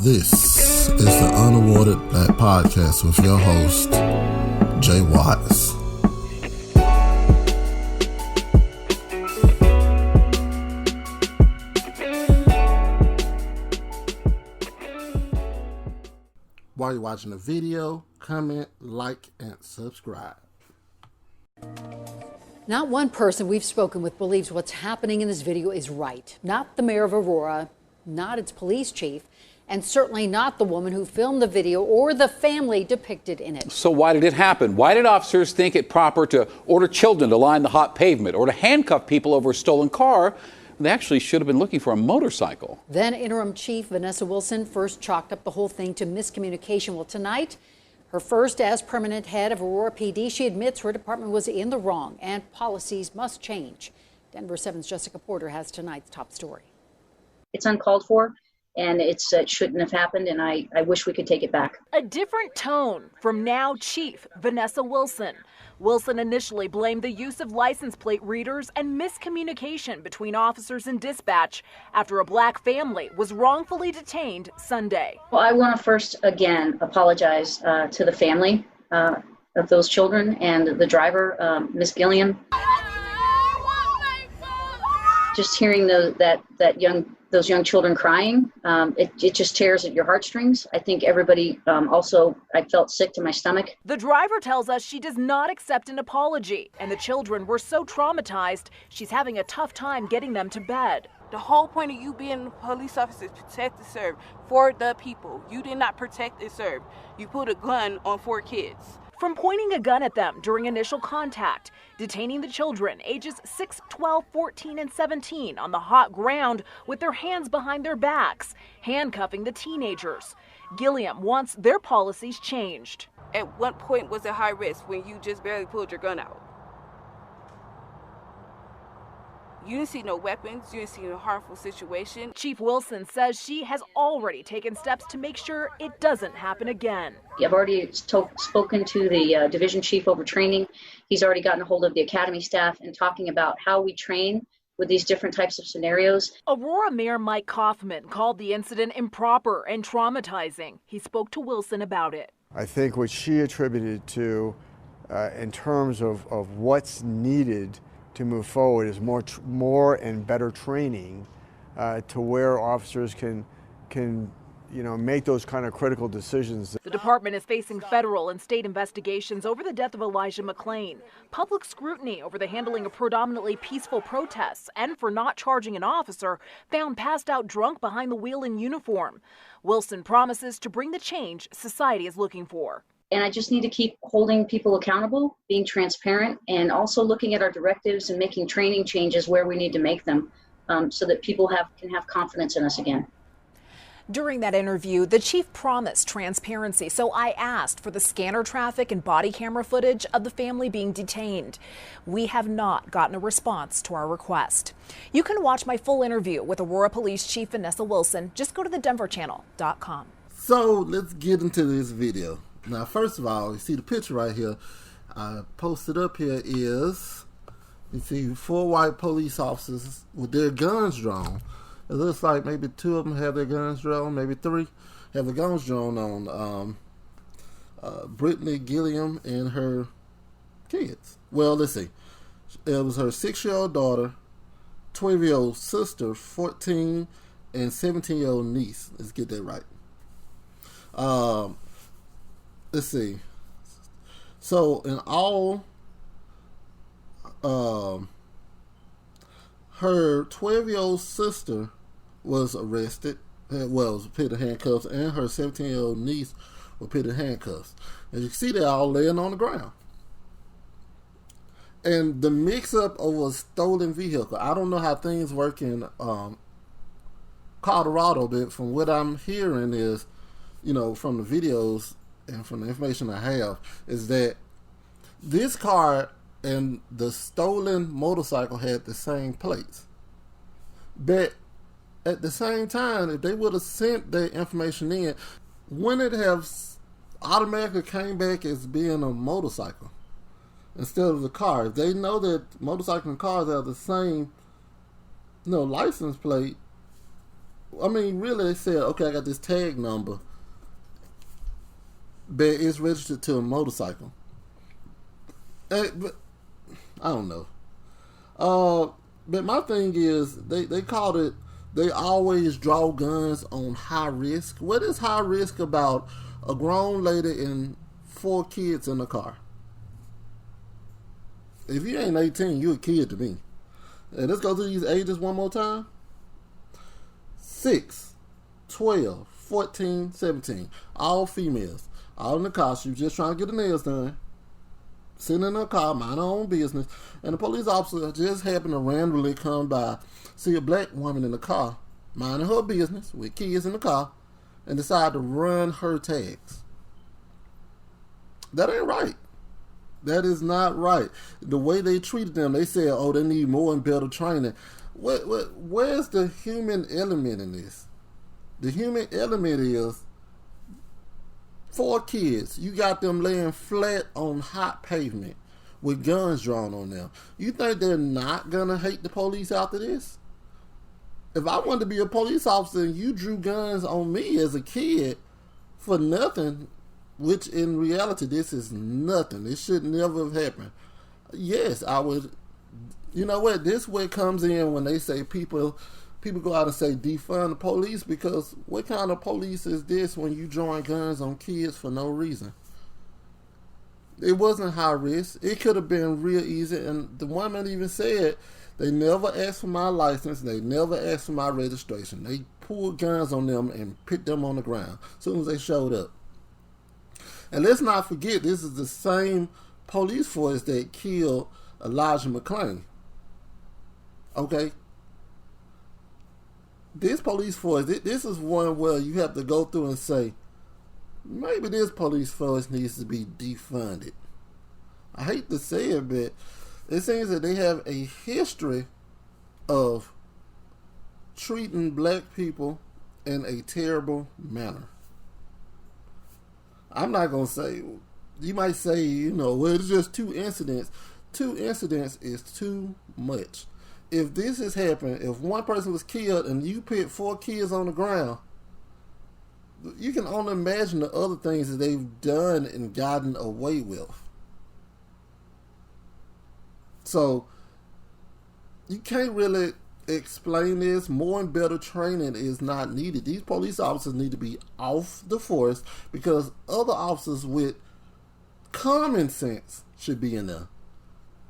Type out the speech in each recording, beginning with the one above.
This is the Unawarded Black Podcast with your host, Jay Watts. While you're watching the video, comment, like, and subscribe. Not one person we've spoken with believes what's happening in this video is right. Not the mayor of Aurora, not its police chief, and certainly not the woman who filmed the video or the family depicted in it. So why did it happen? Why did officers think it proper to order children to line the hot pavement or to handcuff people over a stolen car? They actually should have been looking for a motorcycle. Then Interim Chief Vanessa Wilson first chalked up the whole thing to miscommunication. Well, tonight, her first as permanent head of Aurora PD, she admits her department was in the wrong and policies must change. Denver 7's Jessica Porter has tonight's top story. It's uncalled for, and it shouldn't have happened, and I wish we could take it back. A different tone from now Chief Vanessa Wilson. Wilson initially blamed the use of license plate readers and miscommunication between officers and dispatch after a black family was wrongfully detained Sunday. Well, I want to first, again, apologize to the family of those children and the driver, Miss Gilliam. Just hearing those young children crying, it just tears at your heartstrings. I think everybody I felt sick to my stomach. The driver tells us she does not accept an apology, and the children were so traumatized, she's having a tough time getting them to bed. The whole point of you being a police officer is protect and serve for the people. You did not protect and serve. You put a gun on 4 kids. From pointing a gun at them during initial contact, detaining the children ages 6, 12, 14, and 17 on the hot ground with their hands behind their backs, handcuffing the teenagers. Gilliam wants their policies changed. At what point was it high risk when you just barely pulled your gun out? You didn't see no weapons, you didn't see no harmful situation. Chief Wilson says she has already taken steps to make sure it doesn't happen again. I've already spoken to the division chief over training. He's already gotten a hold of the academy staff and talking about how we train with these different types of scenarios. Aurora Mayor Mike Kaufman called the incident improper and traumatizing. He spoke to Wilson about it. I think what she attributed to in terms of what's needed to move forward is more and better training to where officers can make those kind of critical decisions. The department is facing federal and state investigations over the death of Elijah McClain, public scrutiny over the handling of predominantly peaceful protests, and for not charging an officer found passed out drunk behind the wheel in uniform. Wilson promises to bring the change society is looking for. And I just need to keep holding people accountable, being transparent, and also looking at our directives and making training changes where we need to make them so that people can have confidence in us again. During that interview, the chief promised transparency, so I asked for the scanner traffic and body camera footage of the family being detained. We have not gotten a response to our request. You can watch my full interview with Aurora Police Chief Vanessa Wilson. Just go to thedenverchannel.com. So let's get into this video. Now, first of all, you see the picture right here. I posted up here is, you see 4 white police officers with their guns drawn. It looks like maybe 2 of them have their guns drawn, maybe 3 have their guns drawn on Brittany Gilliam and her kids. Well, let's see. It was her 6-year-old daughter, 12-year-old sister, 14, and 17-year-old niece. Let's get that right. Let's see. So in all, her 12-year-old sister was arrested, was put in handcuffs, and her 17-year-old niece was put in handcuffs. As you can see, they're all laying on the ground. And the mix-up over a stolen vehicle, I don't know how things work in Colorado, but from what I'm hearing is, from the videos and from the information I have, is that this car and the stolen motorcycle had the same plates. But at the same time, if they would have sent their information in, wouldn't it have automatically came back as being a motorcycle instead of the car? If they know that motorcycle and cars have the same license plate, I mean, really, they said, okay, I got this tag number, but it's registered to a motorcycle. But I don't know. But my thing is, they called it, they always draw guns on high risk. What is high risk about a grown lady and 4 kids in the car? If you ain't 18, you a kid to me. And let's go through these ages one more time. 6, 12, 14, 17. All females. All in the car. She was just trying to get the nails done. Sitting in her car, mind her own business. And the police officer just happened to randomly come by, see a black woman in the car, minding her business, with kids in the car, and decide to run her tags. That ain't right. That is not right. The way they treated them, they said, oh, they need more and better training. Where's the human element in this? The human element is 4 kids. You got them laying flat on hot pavement with guns drawn on them. You think they're not going to hate the police after this? If I wanted to be a police officer and you drew guns on me as a kid for nothing, which in reality this is nothing, it should never have happened, yes, I would. You know what, this is where it comes in when they say people go out and say defund the police, because what kind of police is this when you drawing guns on kids for no reason? It wasn't high risk. It could have been real easy, and the woman even said they never asked for my license, they never asked for my registration. They pulled guns on them and put them on the ground as soon as they showed up. And let's not forget, this is the same police force that killed Elijah McClain. Okay? This police force, this is one where you have to go through and say, maybe this police force needs to be defunded. I hate to say it, but it seems that they have a history of treating black people in a terrible manner. I'm not going to say, you might say, well, it's just 2 incidents. 2 incidents is too much. If this has happened, if one person was killed and you put 4 kids on the ground, you can only imagine the other things that they've done and gotten away with. So, you can't really explain this. More and better training is not needed. These police officers need to be off the force, because other officers with common sense should be in there.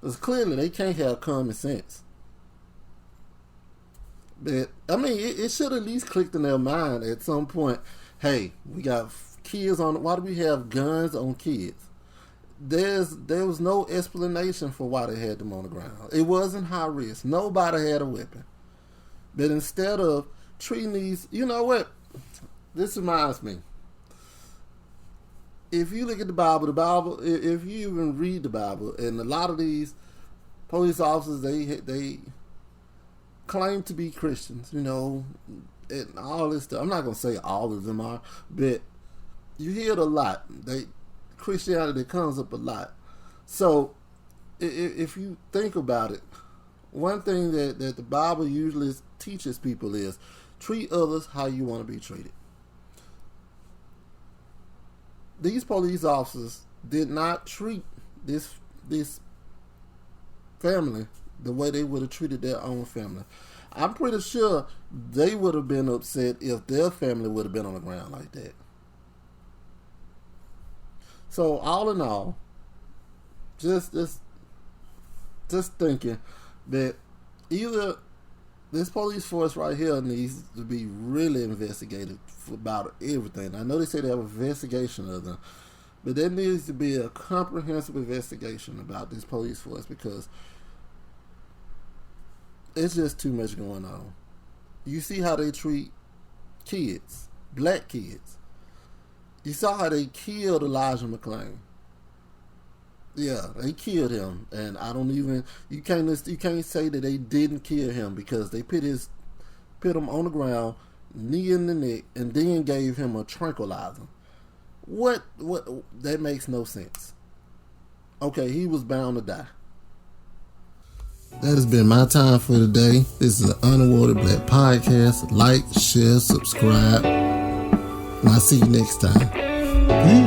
Because clearly they can't have common sense. But, I mean, it should at least click in their mind at some point. Hey, we got kids on. Why do we have guns on kids? There was no explanation for why they had them on the ground. It wasn't high risk. Nobody had a weapon. But instead of treating these, you know what? This reminds me. If you look at the Bible, if you even read the Bible, and a lot of these police officers, they claim to be Christians, and all this stuff. I'm not going to say all of them are, but you hear it a lot. Christianity comes up a lot. So if you think about it, one thing that the Bible usually teaches people is treat others how you want to be treated. These police officers did not treat this family the way they would have treated their own family. I'm pretty sure they would have been upset if their family would have been on the ground like that. So all in all, just thinking that either this police force right here needs to be really investigated about everything. I know they say they have an investigation of them, but there needs to be a comprehensive investigation about this police force, because it's just too much going on. You see how they treat kids, black kids. You saw how they killed Elijah McClain. Yeah, they killed him, and you can't say that they didn't kill him, because they put him on the ground, knee in the neck, and then gave him a tranquilizer. What? That makes no sense. Okay, he was bound to die. That has been my time for today. This is an Unawarded Black Podcast. Like, share, subscribe. And I'll see you next time. Peace.